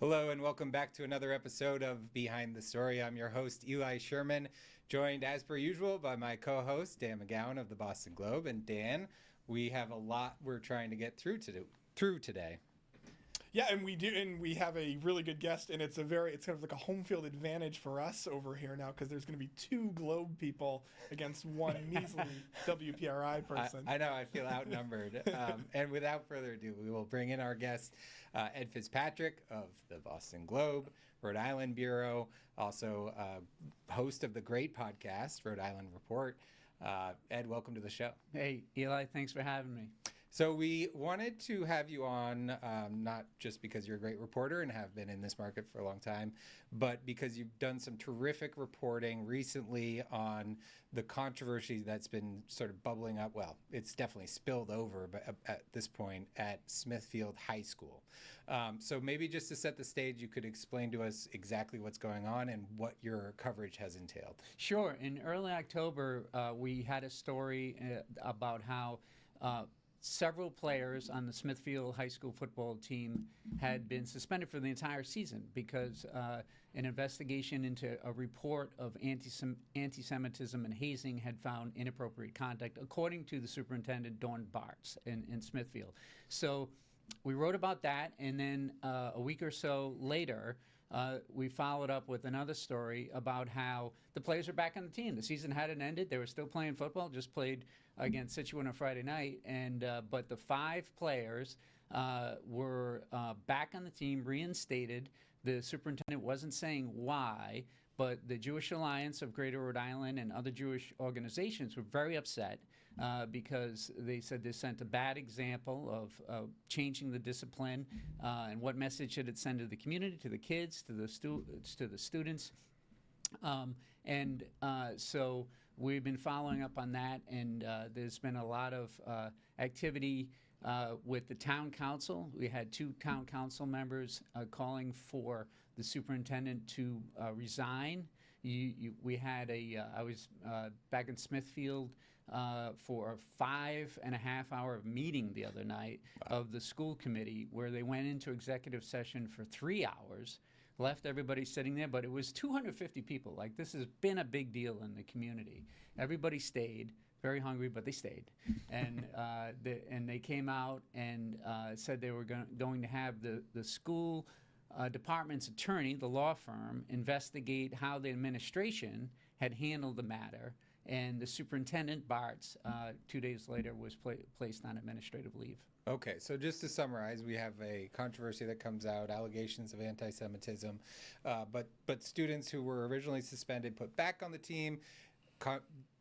Hello and welcome back to another episode of Behind the Story. I'm your host, Eli Sherman, joined as per usual by my co-host, Dan McGowan of the Boston Globe. And Dan, we have a lot we're trying to get through today. Yeah, and we have a really good guest, and it's kind of like a home field advantage for us over here now because there's going to be two Globe people against one measly WPRI person. I know, I feel outnumbered. And without further ado, we will bring in our guest, Ed Fitzpatrick of the Boston Globe, Rhode Island Bureau, also host of the great podcast, Rhode Island Report. Ed, welcome to the show. Hey, Eli, thanks for having me. So we wanted to have you on, not just because you're a great reporter and have been in this market for a long time, but because you've done some terrific reporting recently on the controversy that's been sort of bubbling up. Well, it's definitely spilled over, but at this point at Smithfield High School. So maybe just to set the stage, you could explain to us exactly what's going on and what your coverage has entailed. Sure. In early October, we had a story about how several players on the Smithfield High School football team had been suspended for the entire season because an investigation into a report of antisemitism and hazing had found inappropriate conduct, according to the superintendent, Dawn Bartz, in Smithfield. So we wrote about that, and then a week or so later, we followed up with another story about how the players are back on the team. The season hadn't ended. They were still playing football, just played against Situate on Friday night. But the 5 players were back on the team, reinstated. The superintendent wasn't saying why, but the Jewish Alliance of Greater Rhode Island and other Jewish organizations were very upset because they said this sent a bad example of changing the discipline and what message should it send to the community, to the kids, to the students. So we've been following up on that, and there's been a lot of activity with the town council. We had 2 town council members calling for the superintendent to resign. We had I was back in Smithfield for a 5.5-hour meeting the other night of the school committee where they went into executive session for 3 hours, left everybody sitting there, but it was 250 people. Like, this has been a big deal in the community. Everybody stayed. Very hungry, but they stayed, and they came out and said they were going to have the school department's attorney, the law firm, investigate how the administration had handled the matter, and the superintendent, Bartz, 2 days later was placed on administrative leave. Okay, so just to summarize, we have a controversy that comes out, allegations of anti-Semitism, but students who were originally suspended put back on the team.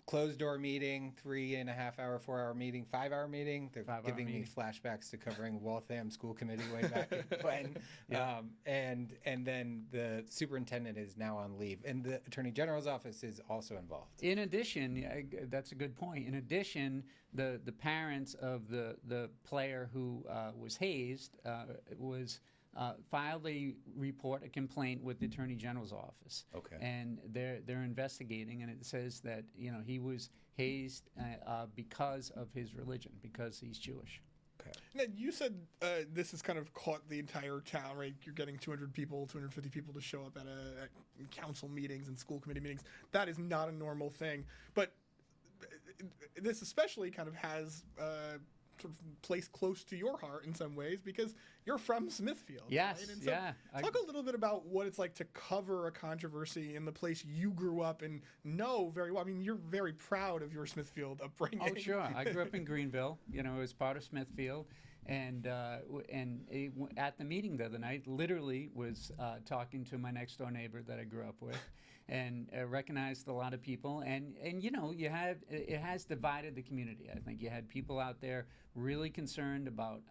Closed door meeting, 3.5-hour, 4-hour meeting, 5-hour meeting. They're giving me flashbacks to covering Waltham School Committee way back when. Yeah. And then the superintendent is now on leave, and the Attorney General's office is also involved. In addition, that's a good point. In addition, the parents of the player who was hazed filed a complaint with the Attorney General's office. Okay. And they're investigating, and it says that he was hazed because of his religion, because he's Jewish. Okay. Now, you said this has kind of caught the entire town, right? You're getting 250 people to show up at council meetings and school committee meetings. That is not a normal thing. But this especially kind of has sort of place close to your heart in some ways because you're from Smithfield. Yes, right? And so talk a little bit about what it's like to cover a controversy in the place you grew up and know very well. I mean, you're very proud of your Smithfield upbringing. Oh, sure. I grew up in Greenville. It was part of Smithfield. And at the meeting the other night, literally was talking to my next door neighbor that I grew up with, and recognized a lot of people. And it has divided the community. I think you had people out there really concerned about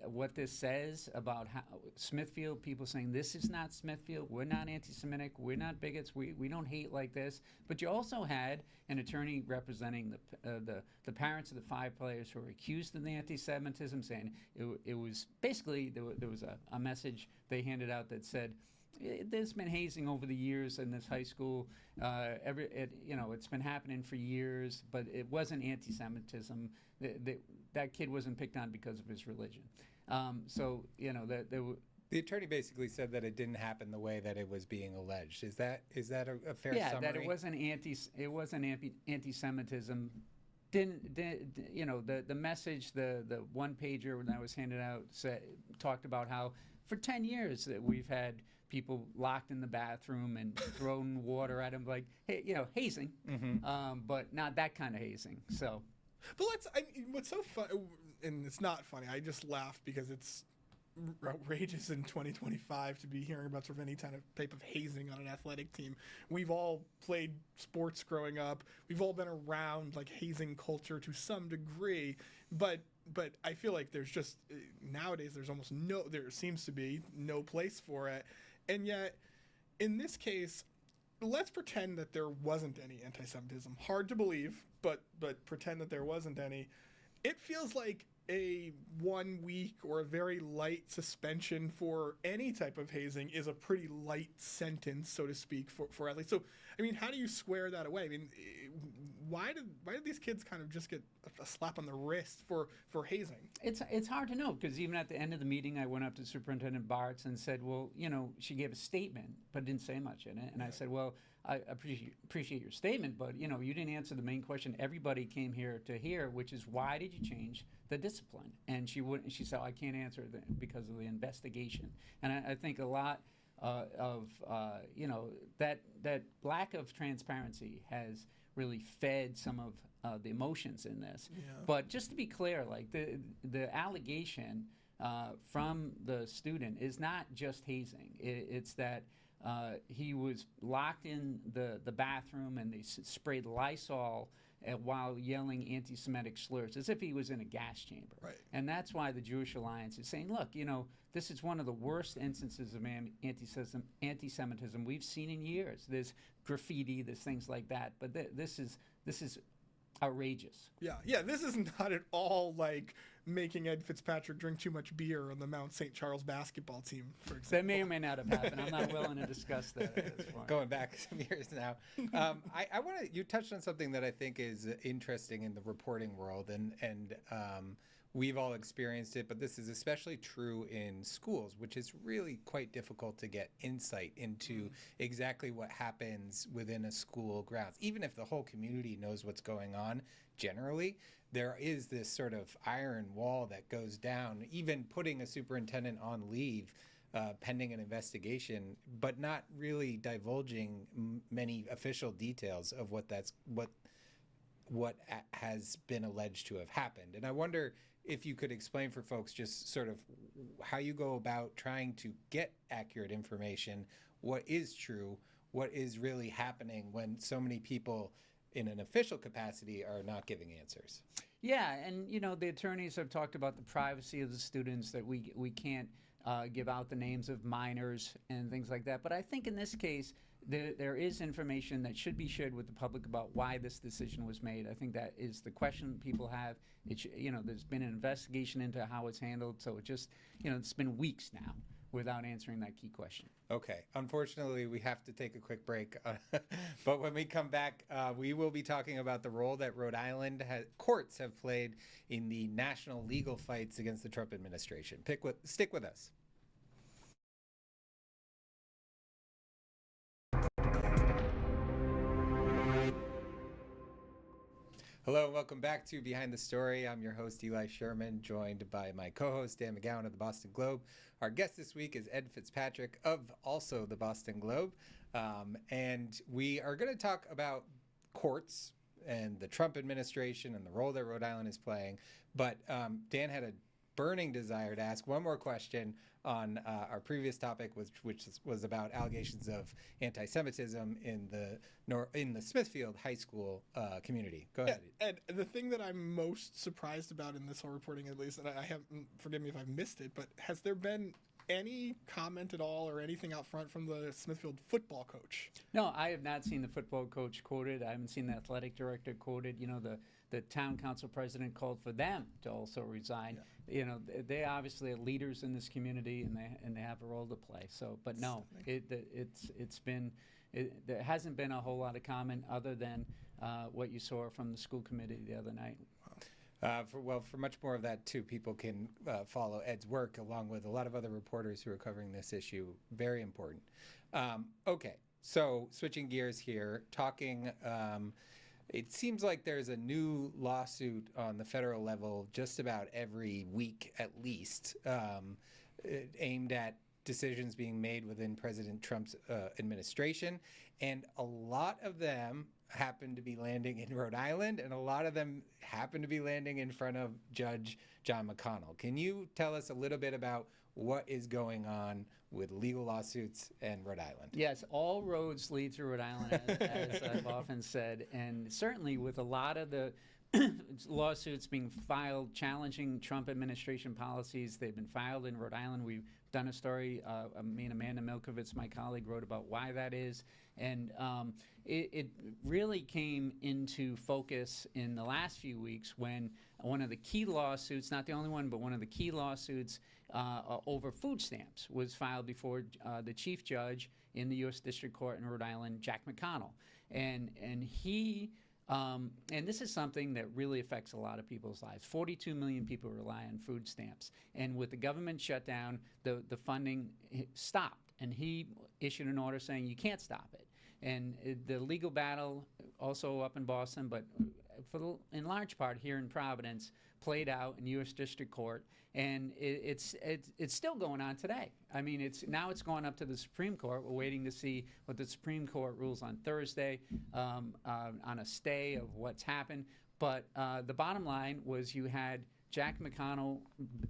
what this says about how Smithfield, people saying this is not Smithfield, we're not anti-Semitic, we're not bigots, we don't hate like this. But you also had an attorney representing the parents of the 5 players who were accused of the anti-Semitism, saying it was basically there was a message they handed out that said, there's been hazing over the years in this high school. It's been happening for years, but it wasn't anti-Semitism. That kid wasn't picked on because of his religion. The attorney basically said that it didn't happen the way that it was being alleged. Is that a fair Yeah, summary? that it wasn't anti-Semitism. The message, the one pager that was handed out talked about how for 10 years that we've had people locked in the bathroom and thrown water at them, like, hey, hazing, but not that kind of hazing. So, but what's so fun, and it's not funny. I just laughed because it's outrageous in 2025 to be hearing about sort of any type of hazing on an athletic team. We've all played sports growing up. We've all been around like hazing culture to some degree, but I feel like there's just nowadays there seems to be no place for it. And yet in this case, let's pretend that there wasn't any anti-Semitism. Hard to believe, but pretend that there wasn't any. It feels like a 1 week or a very light suspension for any type of hazing is a pretty light sentence, so to speak, for athletes. So, I mean, how do you square that away? I mean, why did these kids kind of just get a slap on the wrist for hazing? It's hard to know, because even at the end of the meeting, I went up to Superintendent Bartz and said, well, she gave a statement, but didn't say much in it. And I said, well, I appreciate your statement, but you didn't answer the main question everybody came here to hear, which is why did you change the discipline? And she said, I can't answer that because of the investigation. And I think a lot of that lack of transparency has really fed some of the emotions in this. Yeah. But just to be clear, like the allegation from the student is not just hazing. It's that he was locked in the bathroom and they sprayed Lysol while yelling anti-Semitic slurs, as if he was in a gas chamber. Right. And that's why the Jewish Alliance is saying, look, this is one of the worst instances of anti-Semitism we've seen in years. There's graffiti, there's things like that, but this is outrageous. Yeah, this is not at all like making Ed Fitzpatrick drink too much beer on the Mount St. Charles basketball team, for example. That may or may not have happened. I'm not willing to discuss that at this point. Going back some years now. I want to, you touched on something that I think is interesting in the reporting world, and we've all experienced it, but this is especially true in schools, which is really quite difficult to get insight into exactly what happens within a school grounds. Even if the whole community knows what's going on, generally, there is this sort of iron wall that goes down, even putting a superintendent on leave pending an investigation, but not really divulging many official details of what has been alleged to have happened. And I wonder if you could explain for folks just sort of how you go about trying to get accurate information, what is true, what is really happening when so many people in an official capacity are not giving answers. Yeah, and the attorneys have talked about the privacy of the students, that we can't give out the names of minors and things like that. But I think in this case, there is information that should be shared with the public about why this decision was made. I think that is the question people have. There's been an investigation into how it's handled, so it's been weeks now without answering that key question. Okay. Unfortunately, we have to take a quick break. But when we come back, we will be talking about the role that Rhode Island courts have played in the national legal fights against the Trump administration. Stick with us. Hello and welcome back to Behind the Story. I'm your host, Eli Sherman, joined by my co-host, Dan McGowan of the Boston Globe. Our guest this week is Ed Fitzpatrick of also the Boston Globe. And we are going to talk about courts and the Trump administration and the role that Rhode Island is playing. But Dan had a burning desire to ask one more question on our previous topic, which was about allegations of anti-Semitism in the Smithfield High School community. Go ahead. And the thing that I'm most surprised about in this whole reporting, at least, and I have, forgive me if I've missed it, but has there been any comment at all or anything out front from the Smithfield football coach? No, I have not seen the football coach quoted. I haven't seen the athletic director quoted. The town council president called for them to also resign. Yeah. They obviously are leaders in this community, and they have a role to play. So, but no, there hasn't been a whole lot of comment other than what you saw from the school committee the other night. For much more of that, too, people can follow Ed's work along with a lot of other reporters who are covering this issue. Very important. Okay, so switching gears here, talking, it seems like there's a new lawsuit on the federal level just about every week at least, aimed at decisions being made within President Trump's administration. And a lot of them happen to be landing in Rhode Island, and a lot of them happen to be landing in front of Judge John McConnell. Can you tell us a little bit about what is going on with legal lawsuits and Rhode Island? Yes, all roads lead to Rhode Island, as I've often said, and certainly with a lot of the lawsuits being filed challenging Trump administration policies, they've been filed in Rhode Island. We've done a story, me and Amanda Milkovich, my colleague, wrote about why that is. And it really came into focus in the last few weeks when one of the key lawsuits, not the only one, but one of the key lawsuits over food stamps was filed before the chief judge in the U.S. District Court in Rhode Island, Jack McConnell. And he... and this is something that really affects a lot of people's lives. 42 million people rely on food stamps. And with the government shutdown, the funding stopped. And he issued an order saying you can't stop it. And the legal battle, also up in Boston, but in large part here in Providence, played out in U.S. District Court, and it's still going on today. I mean, it's gone up to the Supreme Court. We're waiting to see what the Supreme Court rules on Thursday on a stay of what's happened. But the bottom line was you had Jack McConnell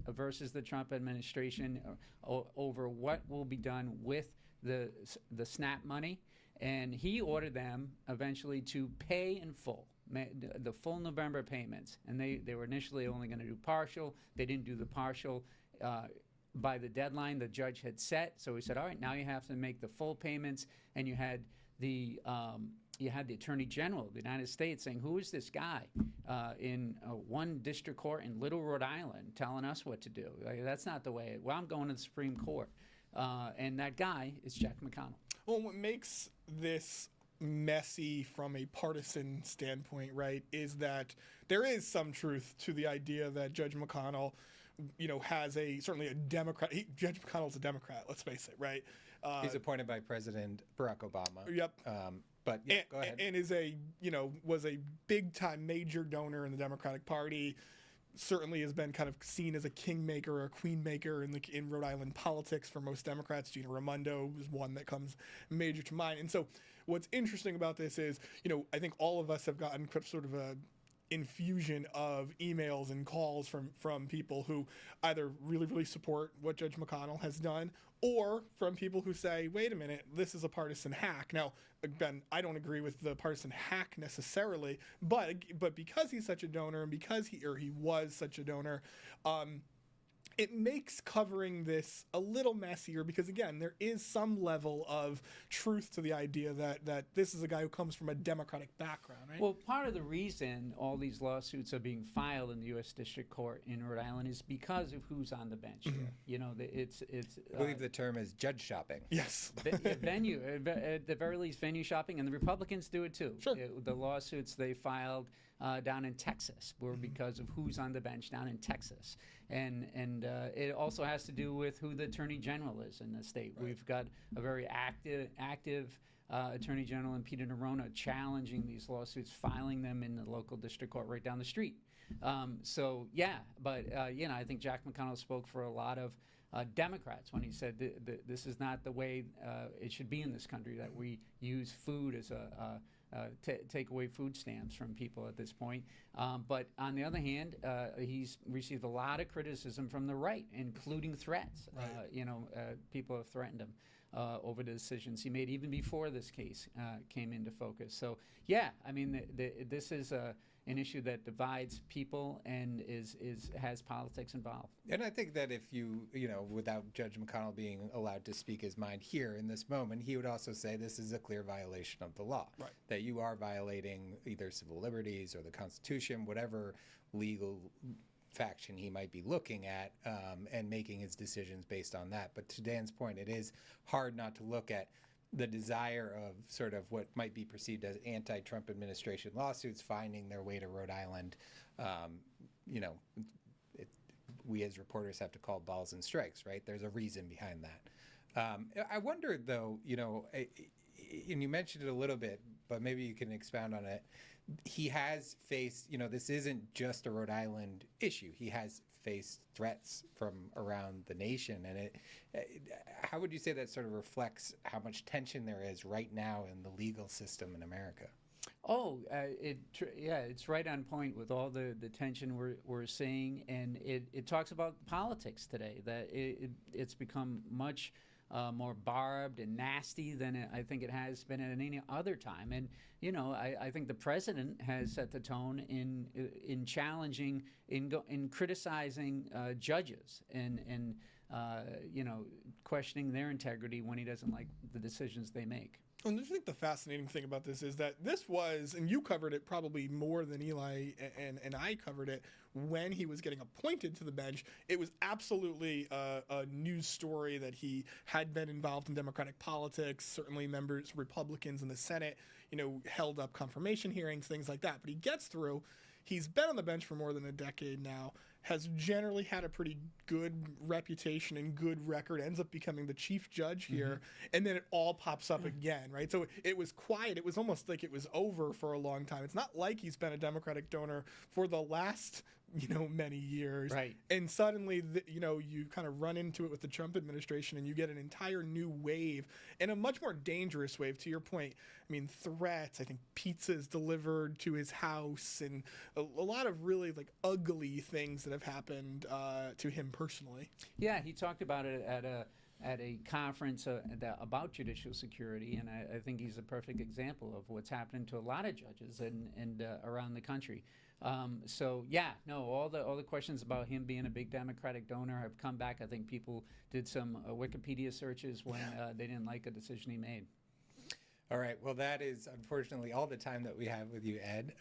versus the Trump administration over what will be done with the SNAP money, and he ordered them eventually to pay in full. The full November payments, and they were initially only going to do partial. They didn't do the partial by the deadline the judge had set. So he said, all right, now you have to make the full payments. And you had the Attorney General of the United States saying, who is this guy in one district court in Little Rhode Island telling us what to do? Like, that's not the way. Well, I'm going to the Supreme Court. And that guy is Jack McConnell. Well, what makes this messy from a partisan standpoint, right, is that there is some truth to the idea that Judge McConnell, has certainly a Democrat. Judge McConnell's a Democrat, let's face it, right? He's appointed by President Barack Obama. Yep. But yeah, go ahead. And is was a big time major donor in the Democratic Party. Certainly has been kind of seen as a kingmaker or a queenmaker in Rhode Island politics for most Democrats. Gina Raimondo is one that comes major to mind. And so what's interesting about this is, I think all of us have gotten sort of a infusion of emails and calls from people who either really, really support what Judge McConnell has done, or from people who say, wait a minute, this is a partisan hack. Now, again, I don't agree with the partisan hack necessarily, but because he's such a donor and because he was such a donor, it makes covering this a little messier because, again, there is some level of truth to the idea that this is a guy who comes from a Democratic background, right? Well, part of the reason all these lawsuits are being filed in the U.S. District Court in Rhode Island is because of who's on the bench here. It's. I believe the term is judge shopping. Yes. Venue, at the very least, venue shopping, and the Republicans do it too. Sure. The lawsuits they filed down in Texas were because of who's on the bench down in Texas. And it also has to do with who the Attorney General is in the state. Right. We've got a very active Attorney General in Peter Nerona challenging these lawsuits, filing them in the local district court right down the street. I think Jack McConnell spoke for a lot of Democrats when he said this is not the way it should be in this country, that we use food as take away food stamps from people at this point. But on the other hand, he's received a lot of criticism from the right, including threats. Right. People have threatened him over the decisions he made even before this case came into focus. So, yeah, I mean, this is an issue that divides people and has politics involved. And I think that if without Judge McConnell being allowed to speak his mind here in this moment, he would also say this is a clear violation of the law, right, that you are violating either civil liberties or the Constitution, whatever legal faction he might be looking at, and making his decisions based on that. But to Dan's point, it is hard not to look at the desire of sort of what might be perceived as anti-Trump administration lawsuits finding their way to Rhode Island, we as reporters have to call balls and strikes, right? There's a reason behind that. I wonder, though, and you mentioned it a little bit, but maybe you can expound on it. He has faced, this isn't just a Rhode Island issue. He has faced threats from around the nation. And how would you say that sort of reflects how much tension there is right now in the legal system in America? Oh, it's right on point with all the tension we're seeing, and it talks about politics today. That it's become much more barbed and nasty than I think it has been at any other time. And I think the president has set the tone in challenging, in criticizing judges and questioning their integrity when he doesn't like the decisions they make. And I think the fascinating thing about this is that this was, and you covered it probably more than Eli and I covered it, when he was getting appointed to the bench. It was absolutely a news story that he had been involved in Democratic politics. Certainly Republicans in the Senate, held up confirmation hearings, things like that. But he gets through. He's been on the bench for more than a decade now, has generally had a pretty good reputation and good record, ends up becoming the chief judge here, and then it all pops up again, right? So it was quiet. It was almost like it was over for a long time. It's not like he's been a Democratic donor for the last, many years. Right. And suddenly, you kind of run into it with the Trump administration and you get an entire new wave, and a much more dangerous wave, to your point. I mean, threats, I think pizzas delivered to his house, and a lot of really ugly things that have happened to him personally. Yeah, he talked about it at a conference about judicial security, and I think he's a perfect example of what's happening to a lot of judges and around the country. All the questions about him being a big Democratic donor have come back. I think people did some Wikipedia searches when they didn't like a decision he made. All right. Well, that is unfortunately all the time that we have with you, Ed.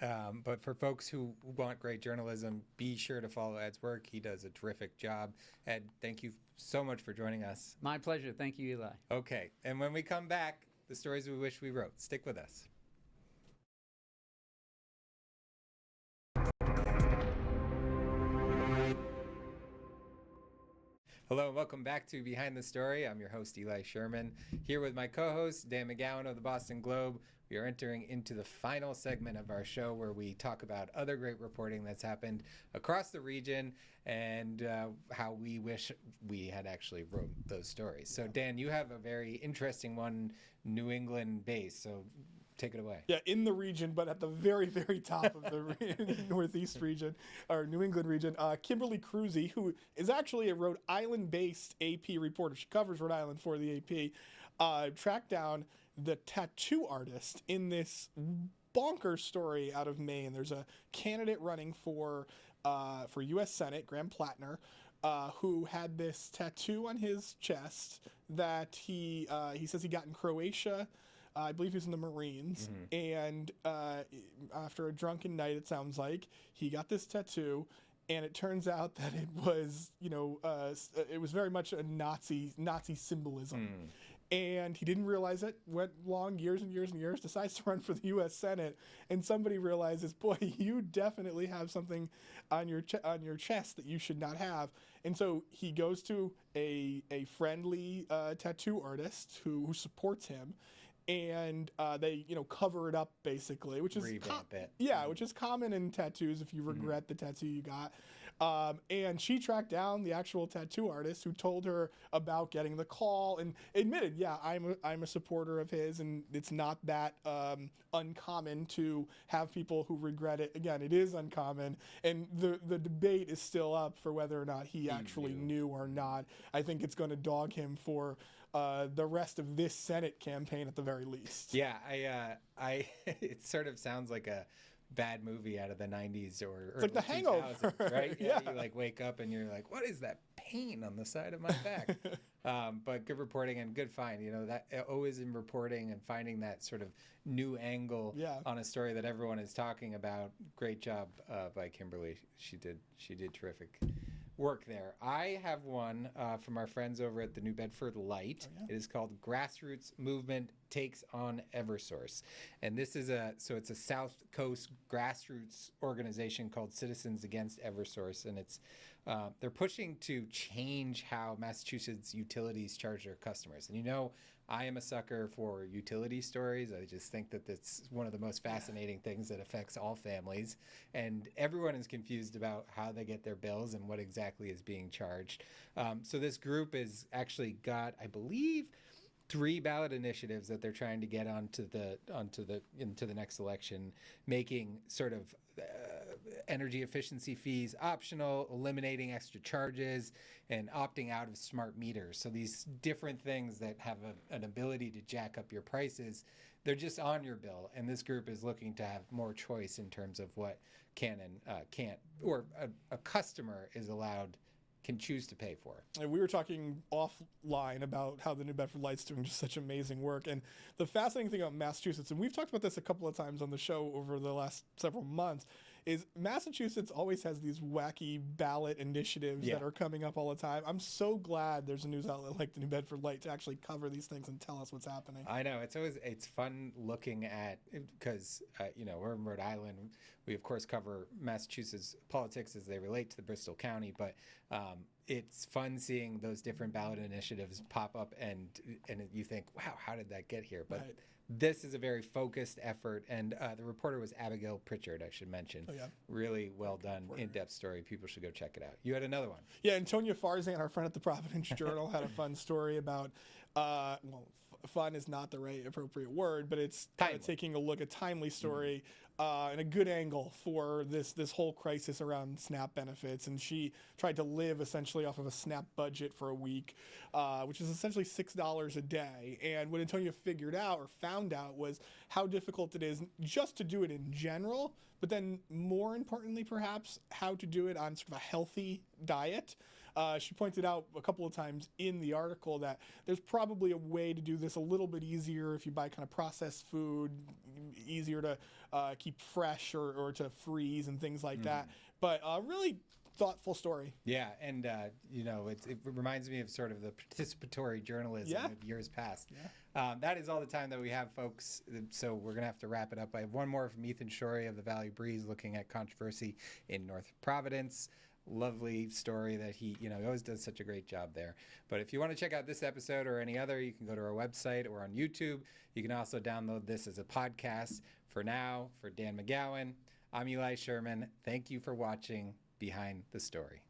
But for folks who want great journalism, be sure to follow Ed's work. He does a terrific job. Ed, thank you so much for joining us. My pleasure. Thank you, Eli. Okay. And when we come back, the stories we wish we wrote. Stick with us. Hello and welcome back to Behind the Story. I'm your host, Eli Sherman, here with my co-host, Dan McGowan of the Boston Globe. We are entering into the final segment of our show where we talk about other great reporting that's happened across the region and how we wish we had actually wrote those stories. So, Dan, you have a very interesting one, New England based. So take it away. Yeah, in the region, but at the very, very top of the Northeast region, or New England region, Kimberly Cruzy, who is actually a Rhode Island-based AP reporter. She covers Rhode Island for the AP, tracked down the tattoo artist in this bonkers story out of Maine. There's a candidate running for U.S. Senate, Graham Plattner, who had this tattoo on his chest that he says he got in Croatia. I believe he was in the Marines, and after a drunken night, it sounds like, he got this tattoo, and it turns out that it was, it was very much a Nazi symbolism. And he didn't realize it, went long years and years and years, decides to run for the U.S. Senate, and somebody realizes, boy, you definitely have something on your chest that you should not have. And so he goes to a friendly tattoo artist who supports him, and they cover it up basically, which is revamp it. Yeah, which is common in tattoos if you regret the tattoo you got. And she tracked down the actual tattoo artist who told her about getting the call and admitted, yeah, I'm a supporter of his, and it's not that uncommon to have people who regret it. Again, it is uncommon, and the debate is still up for whether or not he actually knew or not. I think it's going to dog him for the rest of this Senate campaign at the very least. Yeah, I it sort of sounds like a bad movie out of the 90s or it's like The Hangover, right? Yeah, you wake up and you're like, what is that pain on the side of my back? But good reporting and good find. That always in reporting and finding that sort of new angle on a story that everyone is talking about. Great job by Kimberly. She did terrific. work there. I have one from our friends over at the New Bedford Light. Oh, yeah. It is called Grassroots Movement Takes on Eversource. And this is it's a South Coast grassroots organization called Citizens Against Eversource. And it's they're pushing to change how Massachusetts utilities charge their customers. And I am a sucker for utility stories. I just think that that's one of the most fascinating things that affects all families. And everyone is confused about how they get their bills and what exactly is being charged. So this group has actually got, I believe, 3 ballot initiatives that they're trying to get into the next election, making sort of energy efficiency fees optional, eliminating extra charges, and opting out of smart meters. So these different things that have an ability to jack up your prices, they're just on your bill. And this group is looking to have more choice in terms of what can and can't, or a customer can choose to pay for. And we were talking offline about how the New Bedford Light's doing just such amazing work. And the fascinating thing about Massachusetts, and we've talked about this a couple of times on the show over the last several months, is Massachusetts always has these wacky ballot initiatives that are coming up all the time. I'm so glad there's a news outlet like the New Bedford Light to actually cover these things and tell us what's happening. I know. It's fun looking at, because, we're in Rhode Island. We, of course, cover Massachusetts politics as they relate to the Bristol County, but it's fun seeing those different ballot initiatives pop up, and you think, wow, how did that get here? But this is a very focused effort, and the reporter was Abigail Pritchard, I should mention. Oh, yeah. Really well done, in-depth story. People should go check it out. You had another one. Yeah, Antonia Farzan, our friend at the Providence Journal, had a fun story about, fun is not the right appropriate word, but it's taking a look at timely story and a good angle for this whole crisis around SNAP benefits. And she tried to live essentially off of a SNAP budget for a week, which is essentially $6 a day. And what Antonia found out was how difficult it is just to do it in general, but then more importantly, perhaps, how to do it on sort of a healthy diet. She pointed out a couple of times in the article that there's probably a way to do this a little bit easier if you buy kind of processed food, easier to keep fresh or to freeze and things like that. But really thoughtful story. Yeah, and it reminds me of sort of the participatory journalism of years past. Yeah. That is all the time that we have, folks. So we're gonna have to wrap it up. I have one more from Ethan Shorey of the Valley Breeze, looking at controversy in North Providence. Lovely story that he always does such a great job there. But if you want to check out this episode or any other, you can go to our website or on YouTube. You can also download this as a podcast. For now, for Dan McGowan, I'm Eli Sherman. Thank you for watching Behind the Story.